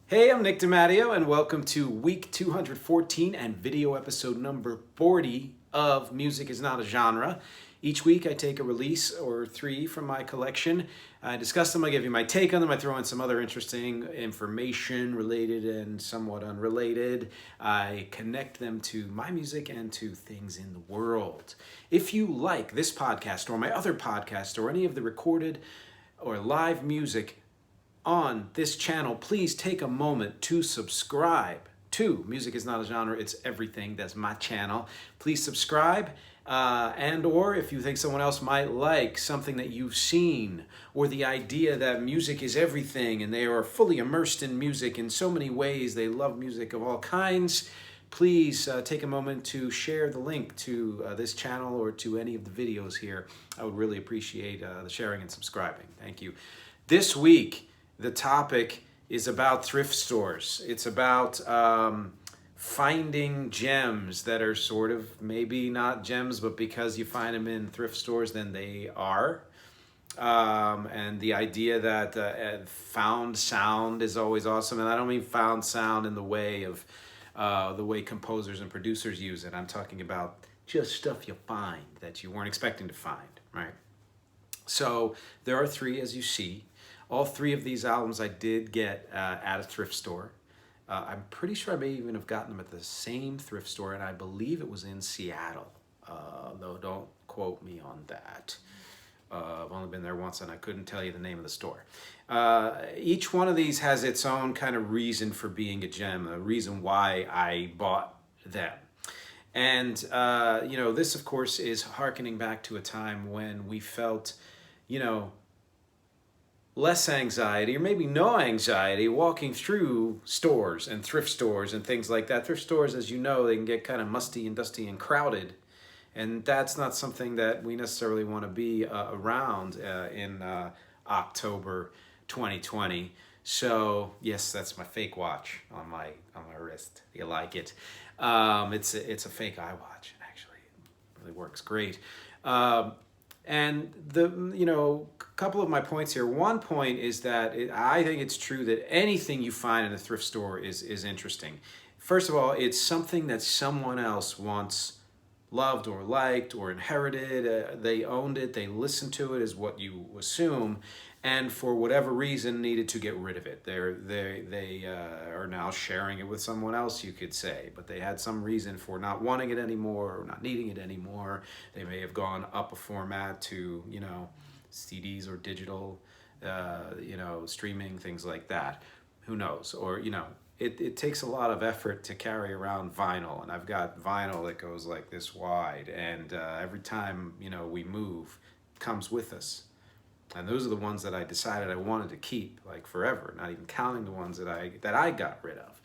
Hey, I'm Nick DiMatteo, and welcome to week 214 and video episode number 40 of Music is Not a Genre. Each week I take a release or three from my collection. I discuss them, I give you my take on them, I throw in some other interesting information related and somewhat unrelated. I connect them to my music and to things in the world. If you like this podcast or my other podcast or any of the recorded or live music on this channel, please take a moment to subscribe to Music is Not a Genre, It's Everything. That's my channel. Please subscribe, and or if you think someone else might like something that you've seen, or the idea that music is everything and they are fully immersed in music in so many ways, they love music of all kinds, please take a moment to share the link to this channel or to any of the videos here. I would really appreciate the sharing and subscribing. Thank you. This week, the topic is about thrift stores. It's about finding gems that are sort of maybe not gems, but because you find them in thrift stores, then they are. And the idea that found sound is always awesome. And I don't mean found sound in the way of the way composers and producers use it. I'm talking about just stuff you find that you weren't expecting to find, right? So there are three, as you see. All three of these albums I did get at a thrift store. I'm pretty sure I may even have gotten them at the same thrift store, and I believe it was in Seattle, though don't quote me on that. I've only been there once, and I couldn't tell you the name of the store. Each one of these has its own kind of reason for being a gem, a reason why I bought them. And, this, of course, is hearkening back to a time when we felt, less anxiety, or maybe no anxiety, walking through stores and thrift stores and things like that. Thrift stores, as you know, they can get kind of musty and dusty and crowded. And that's not something that we necessarily want to be around in October 2020. So, yes, that's my fake watch on my wrist. You like it? It's a fake iWatch, actually. It really works great. And a couple of my points here. One point is that I think it's true that anything you find in a thrift store is interesting. First of all, it's something that someone else once loved or liked or inherited. They owned it. They listened to it, is what you assume, and for whatever reason needed to get rid of it. They are now sharing it with someone else, you could say, but they had some reason for not wanting it anymore or not needing it anymore. They may have gone up a format to CDs or digital, streaming, things like that. Who knows? Or it takes a lot of effort to carry around vinyl, and I've got vinyl that goes like this wide, and every time we move, it comes with us. And those are the ones that I decided I wanted to keep, like forever, not even counting the ones that I got rid of.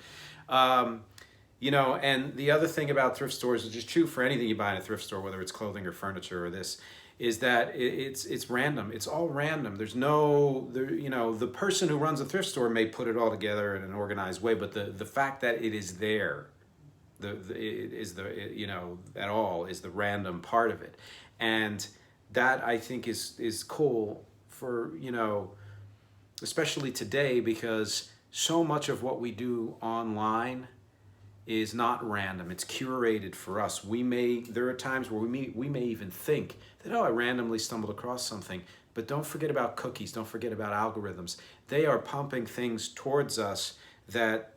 And the other thing about thrift stores, which is true for anything you buy in a thrift store, whether it's clothing or furniture or this, is that it's random. It's all random. There's the person who runs a thrift store may put it all together in an organized way, but the fact that it is there, is the random part of it, and that I think is cool for especially today, because so much of what we do online is not random. It's curated for us. There are times where we may even think that, I randomly stumbled across something. But don't forget about cookies. Don't forget about algorithms. They are pumping things towards us that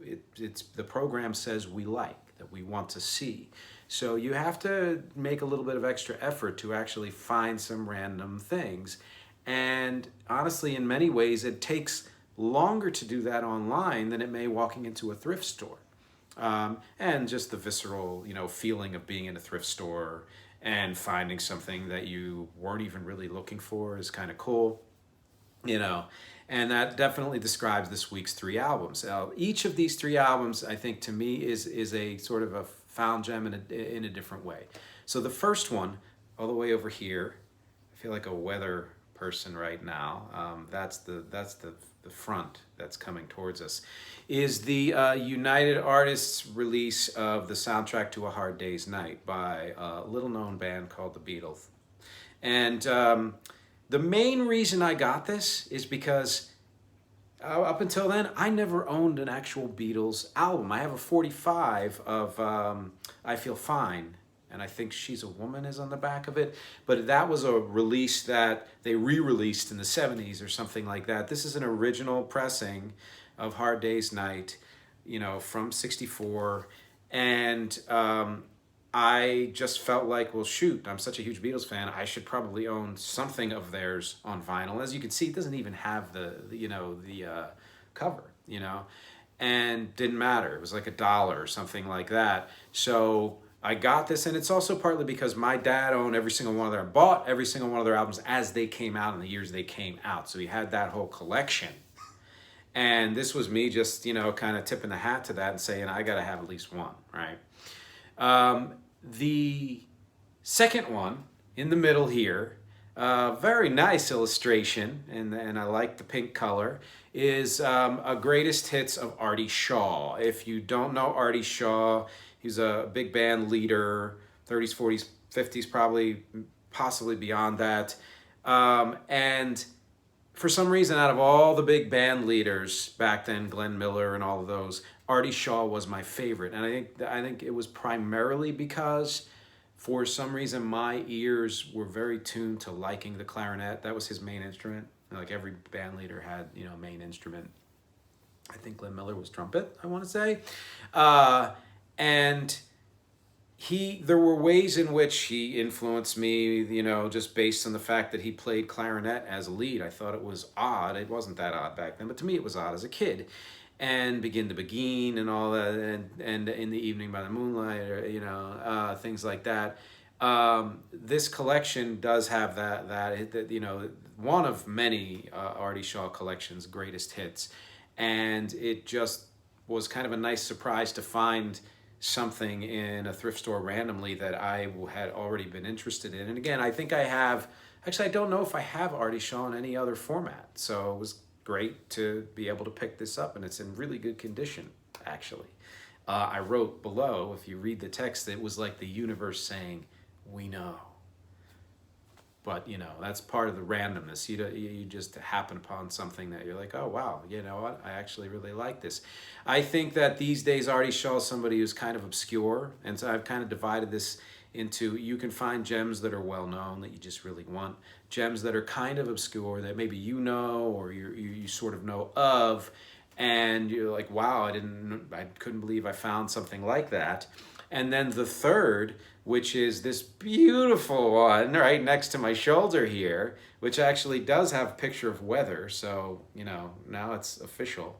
it's the program says we like, that we want to see. So you have to make a little bit of extra effort to actually find some random things. And honestly, in many ways, it takes longer to do that online than it may walking into a thrift store. And just the visceral, feeling of being in a thrift store and finding something that you weren't even really looking for is kind of cool, And that definitely describes this week's three albums. Each of these three albums, I think, to me, is a sort of a found gem in a different way. So the first one, all the way over here, I feel like a weather person right now. That's the front that's coming towards us, is the United Artists release of the soundtrack to A Hard Day's Night by a little-known band called the Beatles. And the main reason I got this is because up until then, I never owned an actual Beatles album. I have a 45 of I Feel Fine, and I think She's a Woman is on the back of it. But that was a release that they re-released in the 70s or something like that. This is an original pressing of Hard Day's Night, you know, from 64. And I just felt like, well, shoot, I'm such a huge Beatles fan. I should probably own something of theirs on vinyl. As you can see, it doesn't even have the cover, you know, and didn't matter. It was like $1 or something like that. So I got this, and it's also partly because my dad owned every single one of their, bought every single one of their albums as they came out in the years they came out. So he had that whole collection. And this was me just, you know, kind of tipping the hat to that and saying, I got to have at least one, right? The second one in the middle here, very nice illustration, and I like the pink color, is a greatest hits of Artie Shaw. If you don't know Artie Shaw, he's a big band leader, 30s, 40s, 50s, probably, possibly beyond that. And for some reason, out of all the big band leaders back then, Glenn Miller and all of those, Artie Shaw was my favorite. And I think it was primarily because for some reason my ears were very tuned to liking the clarinet. That was his main instrument. Like every band leader had, you know, main instrument. I think Glenn Miller was trumpet, I want to say. And there were ways in which he influenced me, you know, just based on the fact that he played clarinet as a lead. I thought it was odd. It wasn't that odd back then, but to me it was odd as a kid. And Begin to Begin and all that, and In the Evening by the Moonlight, or, you know, things like that. This collection does have that, you know, one of many Artie Shaw collections, greatest hits. And it just was kind of a nice surprise to find something in a thrift store randomly that I had already been interested in. And again, I think I have, actually, I don't know if I have Artie Shaw in any other format. So it was great to be able to pick this up, and it's in really good condition, actually. I wrote below, if you read the text, it was like the universe saying, we know. But, you know, that's part of the randomness. You just happen upon something that you're like, oh, wow, you know what? I actually really like this. I think that these days Artie Shaw is somebody who's kind of obscure. And so I've kind of divided this into, you can find gems that are well known that you just really want, gems that are kind of obscure that maybe you know or you sort of know of, and you're like, wow, I couldn't believe I found something like that. And then the third, which is this beautiful one right next to my shoulder here, which actually does have a picture of weather. So, you know, now it's official.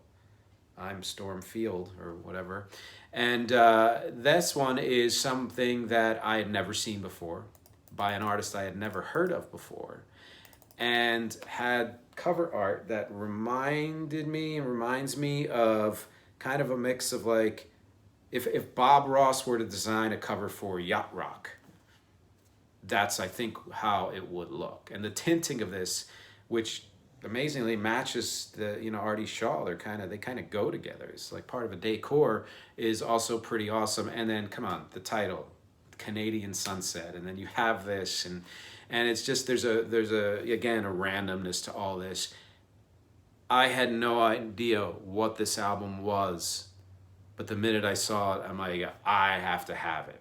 I'm Storm Field or whatever. And this one is something that I had never seen before by an artist I had never heard of before, and had cover art that reminds me of kind of a mix of like, if Bob Ross were to design a cover for Yacht Rock, that's, I think, how it would look. And the tinting of this, which amazingly matches the, you know, Artie Shaw, they kind of go together. It's like part of a decor, is also pretty awesome. And then, come on, the title, Canadian Sunset, and then you have this, and it's just, there's again a randomness to all this. I had no idea what this album was, but the minute I saw it, I'm like, I have to have it.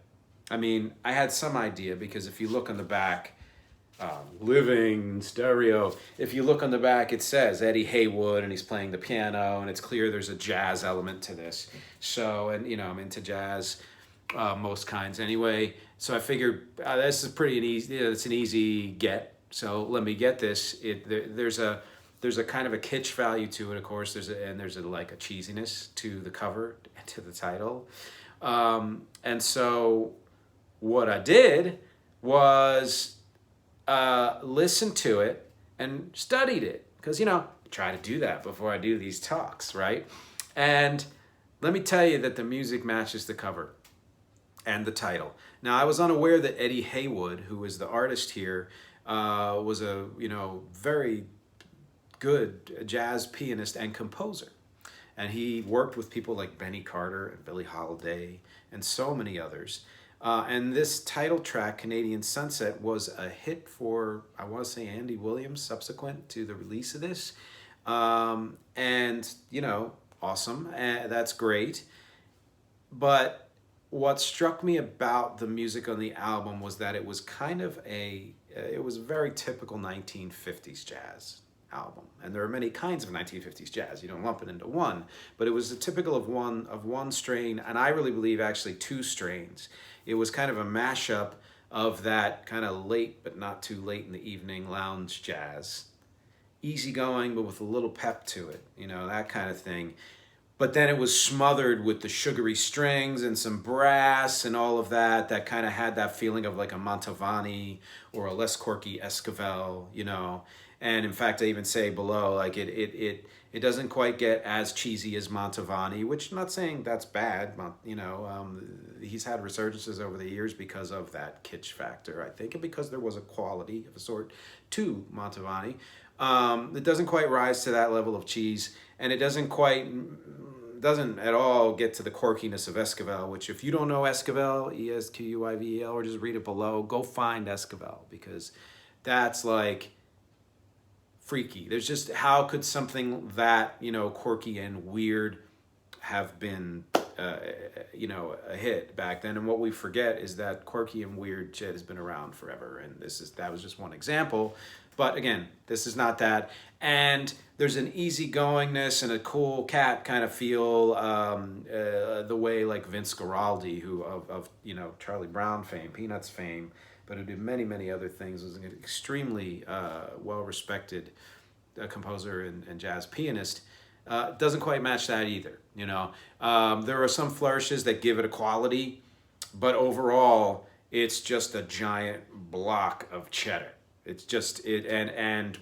I mean, I had some idea, because if you look on the back, living stereo, if you look on the back, it says Eddie Haywood, and he's playing the piano, and it's clear there's a jazz element to this. So, and you know, I'm into jazz, most kinds anyway. So I figured this is pretty easy. It's an easy get. So let me get this. There's a kind of a kitsch value to it, of course. There's like a cheesiness to the cover, to the title, and so what I did was listen to it and studied it, because, you know, try to do that before I do these talks, right? And let me tell you that the music matches the cover and the title. Now, I was unaware that Eddie Haywood, who is the artist here, was a, you know, very good jazz pianist and composer. And he worked with people like Benny Carter and Billie Holiday and so many others. And this title track, Canadian Sunset, was a hit for, I want to say, Andy Williams, subsequent to the release of this. And, awesome. That's great. But what struck me about the music on the album was that it was kind of it was a very typical 1950s jazz album. And there are many kinds of 1950s jazz. You don't lump it into one, but it was a typical of one strain, and I really believe actually two strains. It was kind of a mashup of that kind of late but not too late in the evening lounge jazz. Easygoing but with a little pep to it, that kind of thing. But then it was smothered with the sugary strings and some brass and all of that kind of had that feeling of like a Mantovani or a less quirky Esquivel, And in fact, I even say below, like it doesn't quite get as cheesy as Mantovani, which I'm not saying that's bad. He's had resurgences over the years because of that kitsch factor, I think, and because there was a quality of a sort to Mantovani. It doesn't quite rise to that level of cheese, and it doesn't at all get to the quirkiness of Esquivel, which if you don't know Esquivel, Esquivel, or just read it below, go find Esquivel, because that's like freaky. There's just, how could something that, quirky and weird have been, a hit back then? And what we forget is that quirky and weird shit has been around forever. And that was just one example. But again, this is not that. And there's an easygoingness and a cool cat kind of feel, the way like Vince Guaraldi, who of Charlie Brown fame, Peanuts fame, but who did many, many other things, was an extremely well-respected composer and jazz pianist. Doesn't quite match that either, There are some flourishes that give it a quality, but overall, it's just a giant block of cheddar. It's just it, and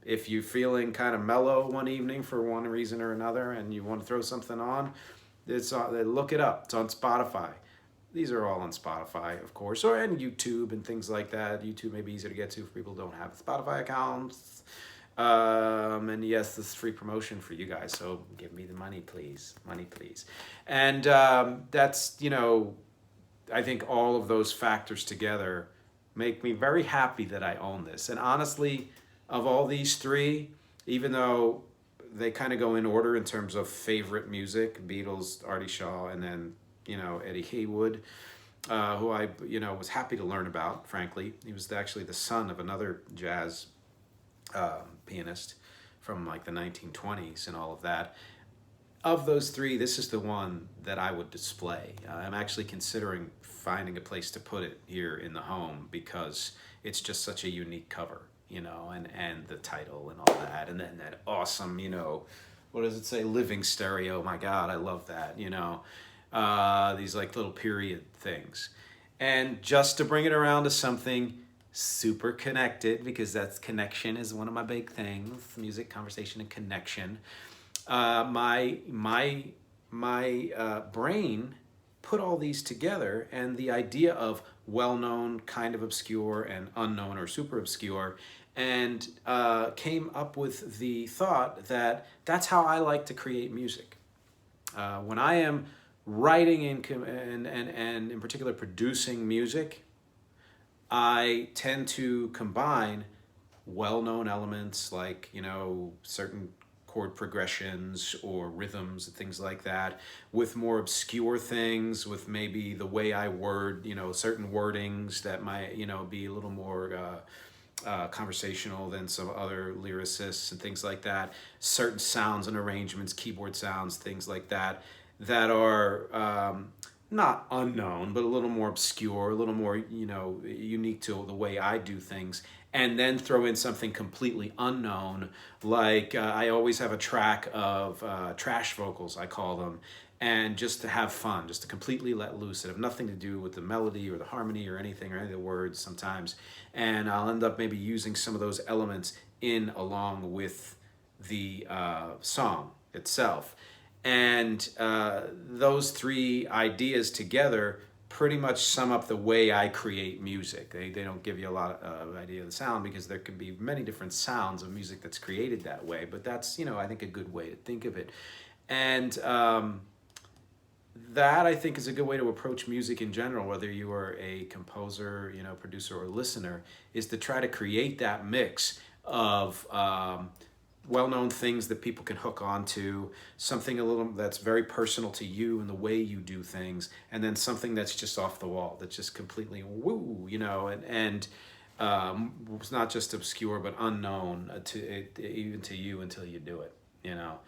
if you're feeling kind of mellow one evening for one reason or another, and you want to throw something on, look it up. It's on Spotify. These are all on Spotify, of course, or and YouTube and things like that. YouTube may be easier to get to for people who don't have Spotify accounts. And yes, this is free promotion for you guys, so give me the money, please. Money, please. And that's, I think all of those factors together make me very happy that I own this. And honestly, of all these three, even though they kind of go in order in terms of favorite music, Beatles, Artie Shaw, and then, Eddie Haywood, who I, was happy to learn about, frankly. He was actually the son of another jazz pianist from like the 1920s and all of that. Of those three, this is the one that I would display. I'm actually considering finding a place to put it here in the home because it's just such a unique cover, and the title and all that. And then that awesome, what does it say? Living stereo. My God, I love that, these like little period things. And just to bring it around to something super connected, because that's connection is one of my big things, music, conversation, and connection. My brain put all these together, and the idea of well-known, kind of obscure, and unknown or super obscure, and came up with the thought that that's how I like to create music. When I am writing and in particular producing music, I tend to combine well-known elements like, certain chord progressions or rhythms and things like that with more obscure things, with maybe the way I word, certain wordings that might, be a little more conversational than some other lyricists and things like that. Certain sounds and arrangements, keyboard sounds, things like that, that are not unknown, but a little more obscure, a little more, unique to the way I do things. And then throw in something completely unknown, like I always have a track of trash vocals, I call them, and just to have fun, just to completely let loose. It have nothing to do with the melody or the harmony or anything or any of the words sometimes. And I'll end up maybe using some of those elements in along with the song itself. And those three ideas together pretty much sum up the way I create music. They don't give you a lot of idea of the sound, because there can be many different sounds of music that's created that way. But that's, I think a good way to think of it. And that, I think, is a good way to approach music in general, whether you are a composer, producer, or listener, is to try to create that mix of well-known things that people can hook onto, something a little that's very personal to you and the way you do things, and then something that's just off the wall, that's just completely woo, and it's not just obscure but unknown even to you until you do it, you know.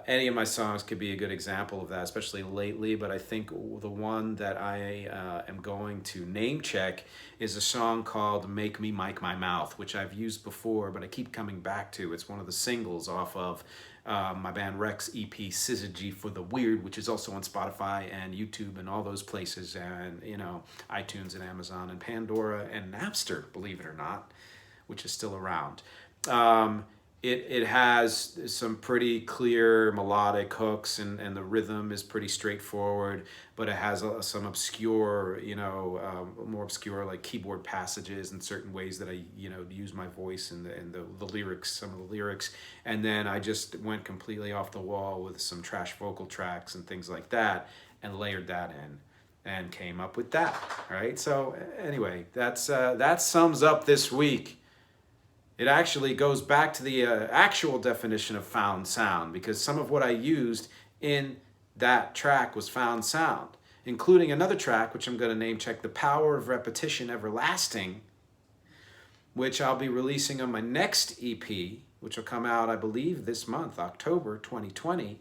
Any of my songs could be a good example of that, especially lately, but I think the one that I am going to name check is a song called Make Me Mic My Mouth, which I've used before, but I keep coming back to. It's one of the singles off of my band Rex EP Syzygy for the Weird, which is also on Spotify and YouTube and all those places, and iTunes and Amazon and Pandora and Napster, believe it or not, which is still around. It has some pretty clear melodic hooks, and the rhythm is pretty straightforward, but it has some obscure, more obscure like keyboard passages and certain ways that I, use my voice and the lyrics, some of the lyrics. And then I just went completely off the wall with some trash vocal tracks and things like that and layered that in and came up with that, right? So anyway, that sums up this week. It actually goes back to the actual definition of found sound, because some of what I used in that track was found sound, including another track, which I'm going to name check, The Power of Repetition Everlasting, which I'll be releasing on my next EP, which will come out, I believe, this month, October 2020.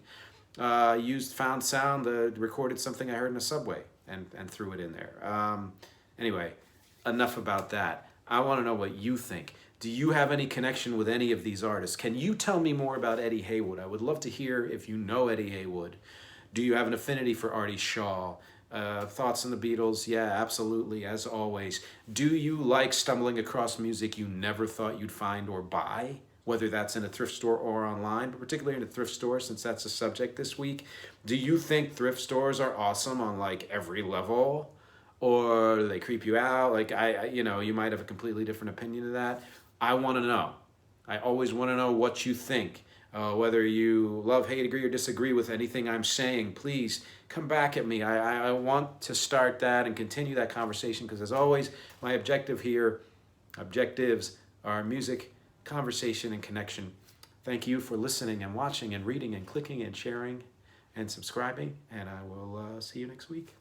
Used found sound, recorded something I heard in a subway and threw it in there. Anyway, enough about that. I want to know what you think. Do you have any connection with any of these artists? Can you tell me more about Eddie Haywood? I would love to hear if you know Eddie Haywood. Do you have an affinity for Artie Shaw? Thoughts on the Beatles? Yeah, absolutely, as always. Do you like stumbling across music you never thought you'd find or buy? Whether that's in a thrift store or online, but particularly in a thrift store, since that's the subject this week. Do you think thrift stores are awesome on like every level? Or do they creep you out? Like you might have a completely different opinion of that. I want to know. I always want to know what you think. Whether you love, hate, agree, or disagree with anything I'm saying, please come back at me. I want to start that and continue that conversation, because as always, my objectives are music, conversation, and connection. Thank you for listening and watching and reading and clicking and sharing and subscribing, and I will see you next week.